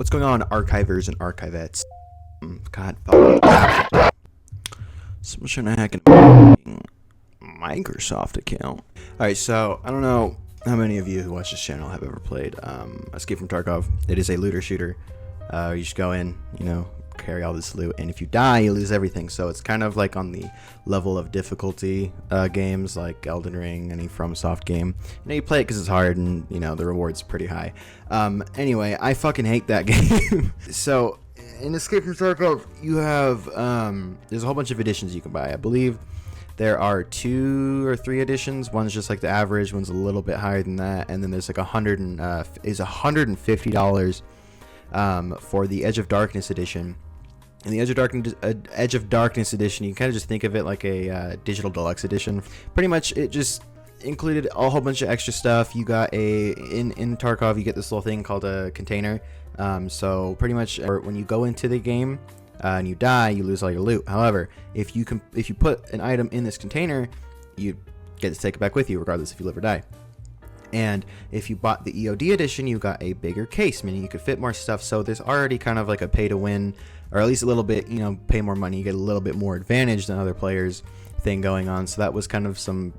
What's going on, archivers and archivettes? God fucking. Someone's trying to hack a Microsoft account. Alright, so I don't know how many of you who watch this channel have ever played Escape from Tarkov. It is a looter shooter. You just go in, carry all this loot, and if you die, you lose everything. So it's kind of like on the level of difficulty games like Elden Ring, any FromSoft game. You play it because it's hard, and the reward's pretty high. Anyway, I fucking hate that game. So in Escape from Tarkov, you have there's a whole bunch of editions you can buy. I believe there are 2 or 3 editions. One's just like the average, one's a little bit higher than that, and then there's like $150 for the Edge of Darkness edition. And the Edge of Darkness edition, you can kind of just think of it like a digital deluxe edition. Pretty much, it just included a whole bunch of extra stuff. You got in Tarkov, you get this little thing called a container. So pretty much, when you go into the game and you die, you lose all your loot. However, if you put an item in this container, you get to take it back with you, regardless if you live or die. And if you bought the EOD edition, you got a bigger case, meaning you could fit more stuff. So there's already kind of like a pay to win, or at least a little bit, pay more money, you get a little bit more advantage than other players thing going on. So that was kind of some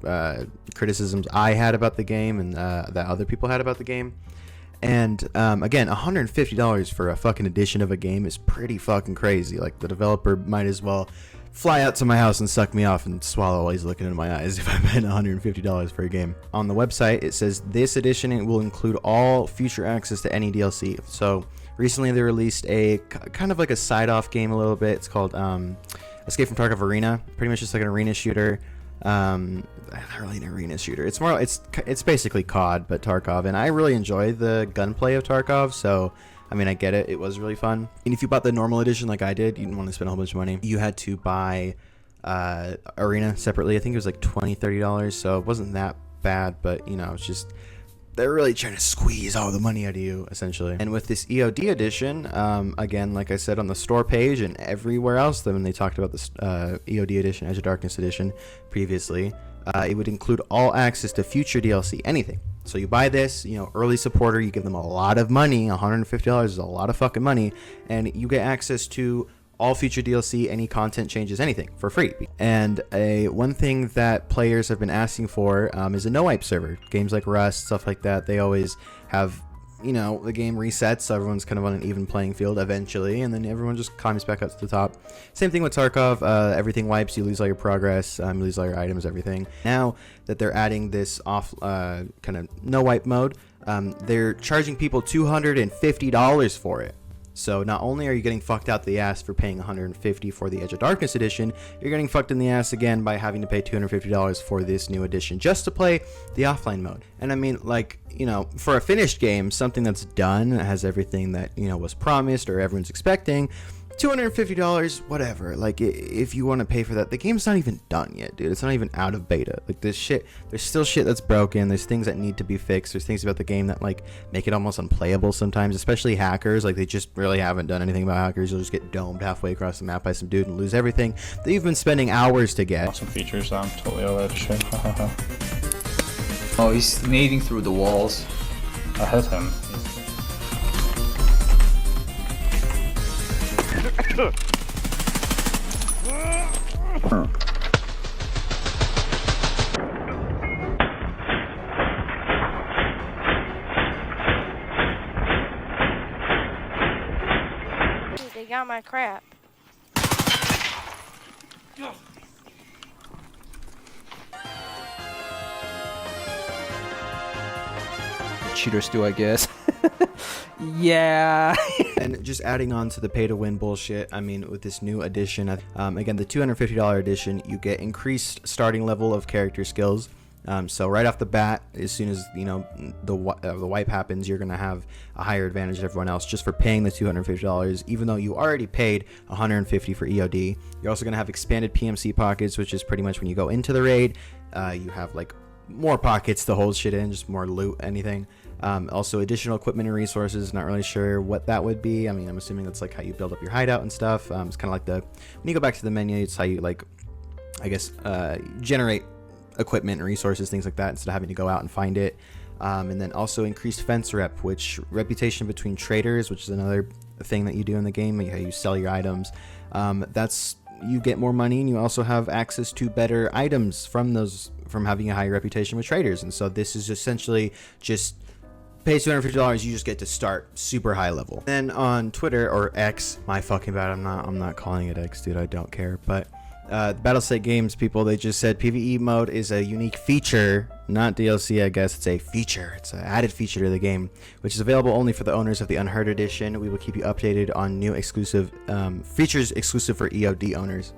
criticisms I had about the game, and that other people had about the game. And again, $150 for a fucking edition of a game is pretty fucking crazy. Like, the developer might as well fly out to my house and suck me off and swallow while he's looking into my eyes if I spend $150 for a game. On the website, it says this edition will include all future access to any DLC. So recently they released a kind of like a side-off game a little bit. It's called Escape from Tarkov Arena. Pretty much just like an arena shooter. Not really an arena shooter. It's more, it's basically COD but Tarkov, and I really enjoy the gunplay of Tarkov. So I mean, I get it. It was really fun. And if you bought the normal edition like I did, you didn't want to spend a whole bunch of money. You had to buy Arena separately. I think it was like $20-$30, so it wasn't that bad. But it's just, they're really trying to squeeze all the money out of you, essentially. And with this EOD edition, again, like I said, on the store page and everywhere else, when they talked about this EOD edition, Edge of Darkness edition previously, it would include all access to future DLC, anything. So you buy this, early supporter, you give them a lot of money. $150 is a lot of fucking money, and you get access to all future DLC, any content changes, anything for free. And one thing that players have been asking for is a no-wipe server. Games like Rust, stuff like that, they always have, the game resets, so everyone's kind of on an even playing field eventually, and then everyone just climbs back up to the top. Same thing with Tarkov. Everything wipes, you lose all your progress, you lose all your items, everything. Now that they're adding this off kind of no-wipe mode, they're charging people $250 for it. So not only are you getting fucked out the ass for paying $150 for the Edge of Darkness edition, you're getting fucked in the ass again by having to pay $250 for this new edition just to play the offline mode. And I mean, like, for a finished game, something that's done, that has everything that, was promised or everyone's expecting, $250, whatever. Like, if you want to pay for that, the game's not even done yet, dude. It's not even out of beta. Like, there's still shit that's broken. There's things that need to be fixed. There's things about the game that, like, make it almost unplayable sometimes, especially hackers. Like, they just really haven't done anything about hackers. You'll just get domed halfway across the map by some dude and lose everything that you've been spending hours to get. Awesome features, I'm totally all that shit. Oh, he's nading through the walls. I hit him. Dude, they got my crap. Cheaters do, I guess. Yeah. And just adding on to the pay to win bullshit, I mean, with this new edition, again, the $250 edition, you get increased starting level of character skills. So right off the bat, as soon as the wipe happens, you're gonna have a higher advantage than everyone else just for paying the $250. Even though you already paid $150 for EOD, you're also gonna have expanded PMC pockets, which is pretty much when you go into the raid, you have like more pockets to hold shit in, just more loot, anything. Also additional equipment and resources, not really sure what that would be. I mean, I'm assuming that's like how you build up your hideout and stuff. It's kind of like when you go back to the menu, it's how you, like, I guess, generate equipment and resources, things like that, instead of having to go out and find it. And then also increased fence rep, which reputation between traders, which is another thing that you do in the game, how you sell your items. That's you get more money, and you also have access to better items from having a higher reputation with traders. And so this is essentially just pay $250, you just get to start super high level. Then on Twitter, or X, my fucking bad, I'm not calling it X, dude, I don't care, but the Battlestate Games people, they just said PvE mode is a unique feature, not DLC, I guess. It's a feature. It's an added feature to the game, which is available only for the owners of the Unheard Edition. We will keep you updated on new exclusive features exclusive for EOD owners.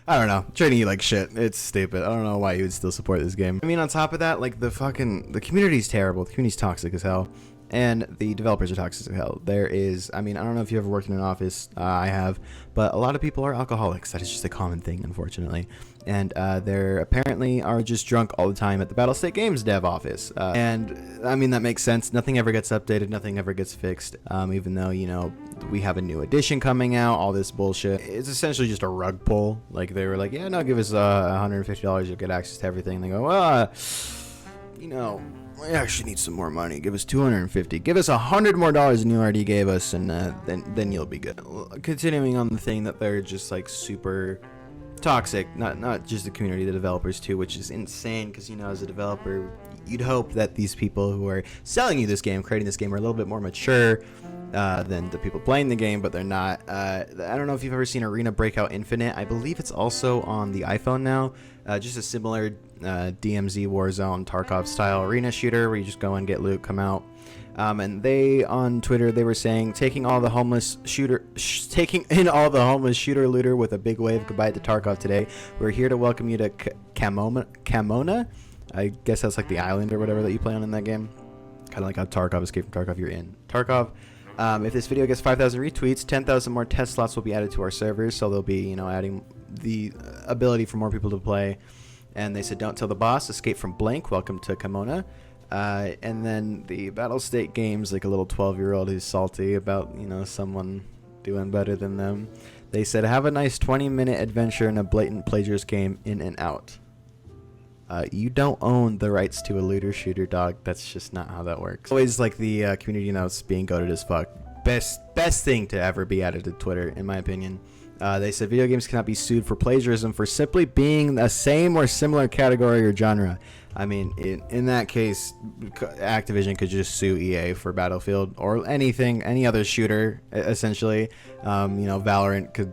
I don't know. Treating you like shit. It's stupid. I don't know why you would still support this game. I mean, on top of that, like, the community's terrible. The community's toxic as hell. And the developers are toxic as hell. I don't know if you ever worked in an office. I have. But a lot of people are alcoholics. That is just a common thing, unfortunately. And they apparently are just drunk all the time at the Battlestate Games dev office. And, I mean, that makes sense. Nothing ever gets updated. Nothing ever gets fixed. Even though, you know, we have a new edition coming out. All this bullshit. It's essentially just a rug pull. Like, they were like, yeah, no, give us $150. You'll get access to everything. And they go, well, you know, we actually need some more money. Give us $250. Give us $100 more than you already gave us, and then you'll be good. Continuing on the thing that they're just like super toxic, not just the community, the developers too, which is insane because, you know, as a developer, you'd hope that these people who are selling you this game, creating this game, are a little bit more mature than the people playing the game, but they're not. I don't know if you've ever seen Arena Breakout Infinite. I believe it's also on the iPhone now. Just a similar DMZ Warzone Tarkov style arena shooter where you just go and get loot, come out. And they on Twitter, they were saying taking in all the homeless shooter looter with a big wave goodbye to Tarkov today. We're here to welcome you to Camona. I guess that's like the island or whatever that you play on in that game. Kind of like how Tarkov, Escape from Tarkov, you're in Tarkov. If this video gets 5,000 retweets, 10,000 more test slots will be added to our servers, so they'll be, you know, adding the ability for more people to play. And they said, don't tell the boss, escape from blank, welcome to Camona. And then the Battlestate Games, like a little 12-year-old who's salty about, you know, someone doing better than them. They said, have a nice 20-minute adventure in a blatant plagiarist game, in and out. You don't own the rights to a looter shooter, dog. That's just not how that works. Always like the community notes being goated as fuck. Best thing to ever be added to Twitter, in my opinion. They said video games cannot be sued for plagiarism for simply being the same or similar category or genre. I mean, in that case, Activision could just sue EA for Battlefield or anything, any other shooter, essentially. You know, Valorant could,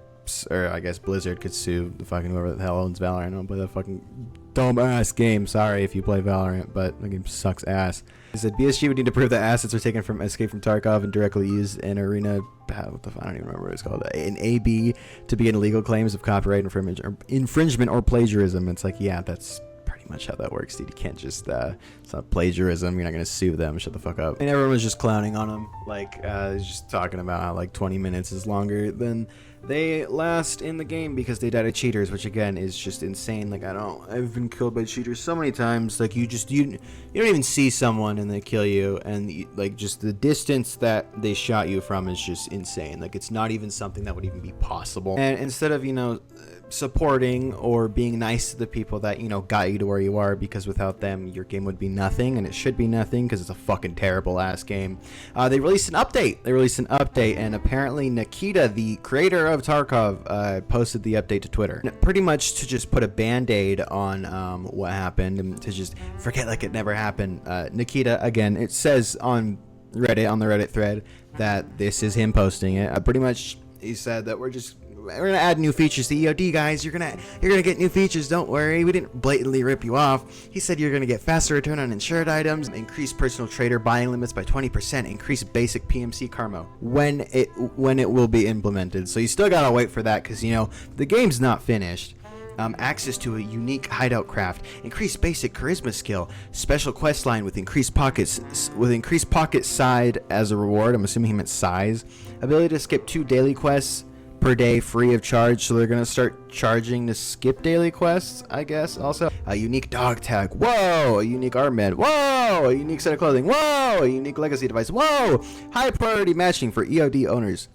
or I guess Blizzard could sue the fucking whoever the hell owns Valorant. I don't play that fucking dumb-ass game. Sorry if you play Valorant, but the game sucks ass. They said BSG would need to prove that assets are taken from Escape from Tarkov and directly used in Arena. What the fuck? I don't even remember what it's called. An AB to begin illegal claims of copyright infringement or plagiarism. It's like, yeah, that's pretty much how that works, dude. You can't just, it's not plagiarism. You're not going to sue them. Shut the fuck up. And everyone was just clowning on them. Like, just talking about how, like, 20 minutes is longer than they last in the game because they died of cheaters, which again is just insane. Like, I've been killed by cheaters so many times. Like, you don't even see someone and they kill you, and like, just the distance that they shot you from is just insane. Like, it's not even something that would even be possible. And instead of, you know, supporting or being nice to the people that, you know, got you to where you are, because without them your game would be nothing, and it should be nothing because it's a fucking terrible ass game. They released an update, and apparently Nikita, the creator of Tarkov, posted the update to Twitter, pretty much to just put a band-aid on what happened and to just forget like it never happened. Nikita, again, it says on Reddit, on the Reddit thread, that this is him posting it. Pretty much he said that we're gonna add new features to EOD, guys. You're gonna get new features. Don't worry. We didn't blatantly rip you off. He said you're gonna get faster return on insured items, increase personal trader buying limits by 20%, increase basic PMC karma when it will be implemented. So you still gotta wait for that because, you know, the game's not finished. Access to a unique hideout craft, increased basic charisma skill, special quest line with increased pocket side as a reward. I'm assuming he meant size. Ability to skip 2 daily quests per day free of charge, so they're gonna start charging to skip daily quests, I guess. Also, a unique dog tag, whoa, a unique arm med, whoa, a unique set of clothing, whoa, a unique legacy device, whoa, high priority matching for EOD owners.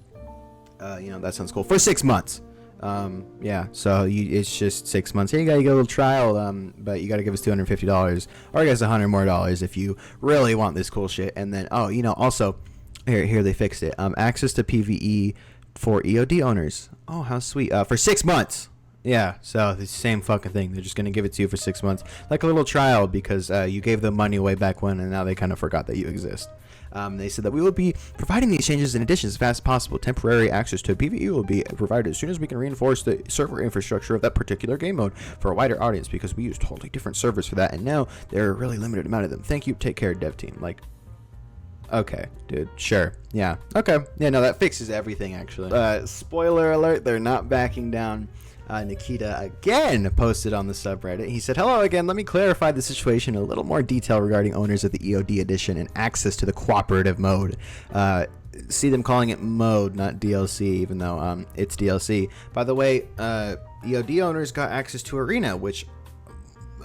You know, that sounds cool. For 6 months. Yeah, so it's just 6 months. Here you go, you get a little trial, but you got to give us $250, or I guess $100 more if you really want this cool shit. And then, oh, also, here they fixed it. Access to PVE for EOD owners. Oh, how sweet. For 6 months. Yeah, so the same fucking thing. They're just gonna give it to you for 6 months, like a little trial, because you gave them money way back when, and now they kind of forgot that you exist. They said that we will be providing these changes and additions as fast as possible. Temporary access to PvE will be provided as soon as we can reinforce the server infrastructure of that particular game mode for a wider audience, because we use totally different servers for that, and now there are a really limited amount of them. Thank you, take care, dev team. Like, okay, dude, sure, yeah, okay, yeah, no, that fixes everything, actually. Spoiler alert, they're not backing down. Nikita again posted on the subreddit. He said, hello again, let me clarify the situation in a little more detail regarding owners of the EOD edition and access to the cooperative mode. See them calling it mode, not DLC, even though it's DLC. By the way, EOD owners got access to Arena, which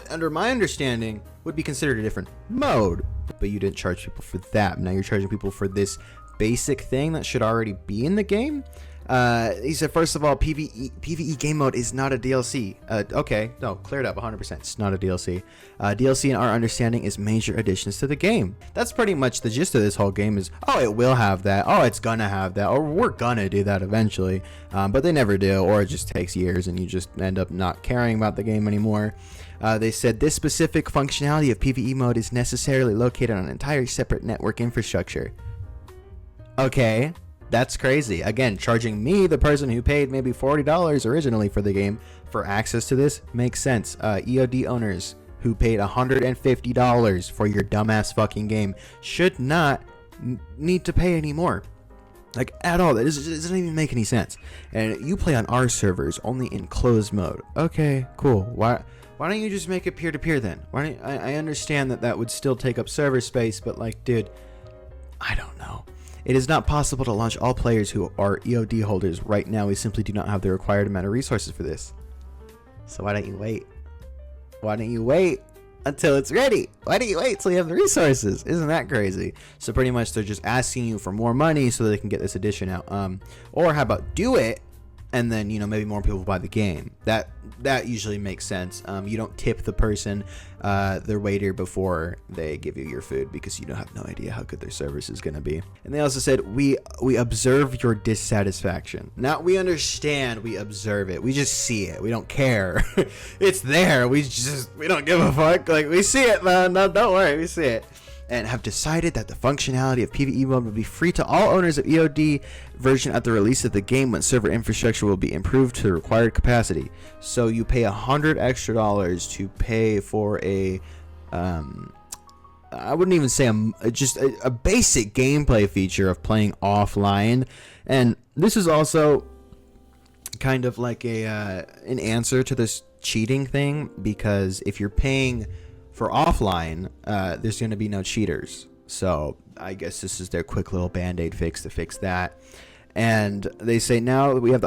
under my understanding would be considered a different mode, but you didn't charge people for that. Now you're charging people for this basic thing that should already be in the game. He said, first of all, PvE game mode is not a DLC. Okay, no, cleared up 100%. It's not a DLC. DLC, in our understanding, is major additions to the game. That's pretty much the gist of this whole game is, oh, it will have that. Oh, it's gonna have that. Or we're gonna do that eventually. But they never do, or it just takes years and you just end up not caring about the game anymore. They said this specific functionality of PvE mode is necessarily located on an entire separate network infrastructure. Okay. That's crazy. Again, charging me, the person who paid maybe $40 originally for the game, for access to this makes sense. EOD owners who paid $150 for your dumbass fucking game should not need to pay any more. Like, at all. That doesn't even make any sense. And you play on our servers only in closed mode. Okay, cool. Why don't you just make it peer-to-peer then? I understand that would still take up server space, but like, dude, I don't know. It is not possible to launch all players who are EOD holders right now. We simply do not have the required amount of resources for this. So why don't you wait? Why don't you wait until it's ready? Why don't you wait till you have the resources? Isn't that crazy? So pretty much they're just asking you for more money so they can get this edition out. Or how about do it, and then, maybe more people buy the game. That usually makes sense. You don't tip the person, their waiter, before they give you your food, because you don't have no idea how good their service is going to be. And they also said, we observe your dissatisfaction. Now, we understand, we observe it. We just see it. We don't care. It's there. We don't give a fuck. Like, we see it, man. No, don't worry. We see it. And have decided that the functionality of PvE mode will be free to all owners of EOD version at the release of the game, when server infrastructure will be improved to the required capacity. So you pay $100 extra to pay for a, I wouldn't even say just a basic gameplay feature of playing offline. And this is also kind of like an answer to this cheating thing, because if you're paying for offline, there's going to be no cheaters. So I guess this is their quick little band-aid fix to fix that. And they say now you have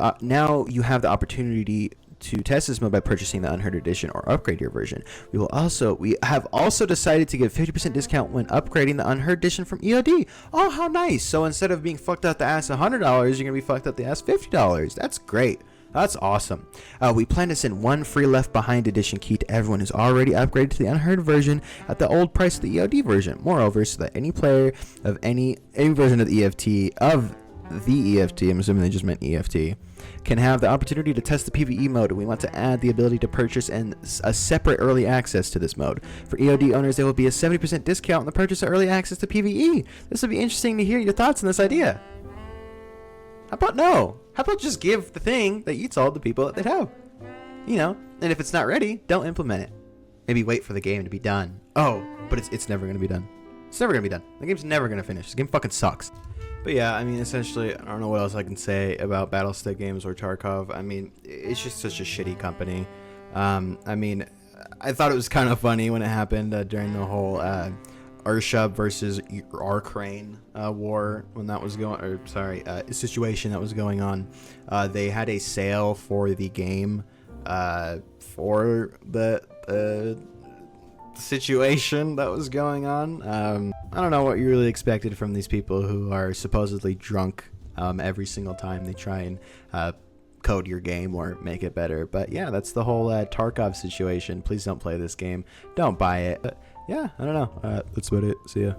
the opportunity to test this mode by purchasing the Unheard Edition or upgrade your version. We have also decided to give 50% discount when upgrading the Unheard Edition from EOD. Oh, how nice! So instead of being fucked out the ass $100, you're gonna be fucked out the ass $50. That's great. That's awesome. We plan to send one free Left Behind edition key to everyone who's already upgraded to the Unheard version at the old price of the EOD version. Moreover, so that any player of any version of the EFT, I'm assuming they just meant EFT, can have the opportunity to test the PvE mode. And we want to add the ability to purchase a separate early access to this mode. For EOD owners, there will be a 70% discount on the purchase of early access to PvE. This will be interesting to hear your thoughts on this idea. How about no? How about just give the thing that you told the people that they'd have? And if it's not ready, don't implement it. Maybe wait for the game to be done. Oh, but it's never going to be done. It's never going to be done. The game's never going to finish. The game fucking sucks. But yeah, I mean, essentially, I don't know what else I can say about Battlestick games or Tarkov. I mean, it's just such a shitty company. I mean, I thought it was kind of funny when it happened during the whole Ursha versus Ukraine war, when that was situation that was going on. They had a sale for the game for the situation that was going on. I don't know what you really expected from these people who are supposedly drunk every single time they try and code your game or make it better. But yeah, that's the whole Tarkov situation. Please don't play this game. Don't buy it. But yeah, I don't know. That's about it. See ya.